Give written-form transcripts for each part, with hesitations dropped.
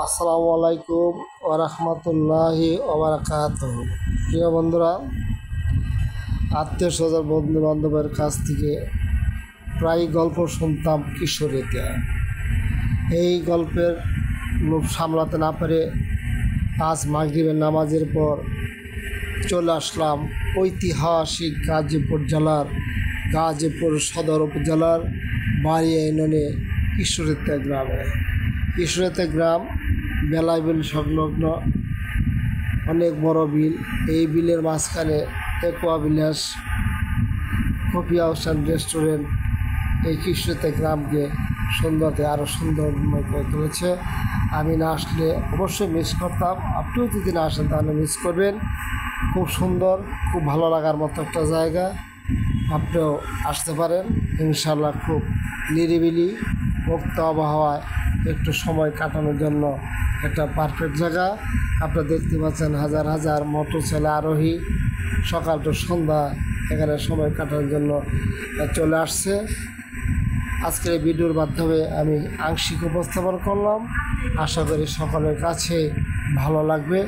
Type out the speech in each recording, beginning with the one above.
আসসালামু আলাইকুম ওয়া রাহমাতুল্লাহি ওয়া বারাকাতুহু। প্রিয় বন্ধুরা, আত্মীয় স্বজন বন্ধু বান্ধবের কাছ থেকে প্রায় গল্প শুনতাম কিশোরীতে। এই গল্পের লোভ সামলাতে না পেরে আজ মাগরিবের নামাজের পর চলে আসলাম ঐতিহাসিক গাজীপুর জেলার গাজীপুর সদর উপজেলার বাড়িয়া ইউনিয়নে কিশোরীতে গ্রামে। কিশোরীতে গ্রাম বেলায় বিল সংলগ্ন অনেক বড় বিল। এই বিলের মাঝখানে aqua Vilas coffee house and restaurant এই কিশোরীতে গ্রামকে সুন্দরতে আরও সুন্দরময় করে তুলেছে। আমি না আসলে অবশ্যই মিস করতাম, আপনিও যদি না আসেন তাহলে মিস করবেন। খুব সুন্দর, খুব ভালো লাগার মতো একটা জায়গা, আপনিও আসতে পারেন ইনশাল্লাহ। খুব নিরিবিলি মুক্ত আবহাওয়ায় একটু সময় কাটানোর জন্য একটা পারফেক্ট জায়গা। আপনারা দেখতে পাচ্ছেন হাজার হাজার মোটরসাইকেল আরোহী সকাল টু সন্ধ্যা এখানে সময় কাটানোর জন্য চলে আসছে। আজকের এই ভিডিওর মাধ্যমে আমি আংশিক উপস্থাপন করলাম, আশা করি সকলের কাছে ভালো লাগবে।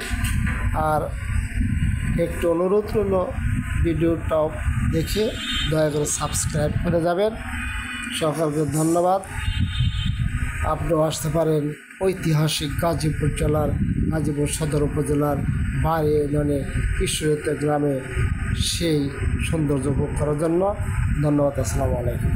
আর একটু অনুরোধ রইল, ভিডিওটাও দেখে দয়া করে সাবস্ক্রাইব করে যাবেন। সকলকে ধন্যবাদ। আপনিও আসতে পারেন ঐতিহাসিক গাজীপুর জেলার গাজীপুর সদর উপজেলার বাড়িয়া ইউনিয়নে কিশোরীতে গ্রামে সেই সৌন্দর্য উপভোগ করার জন্য। ধন্যবাদ। আসসালামু আলাইকুম।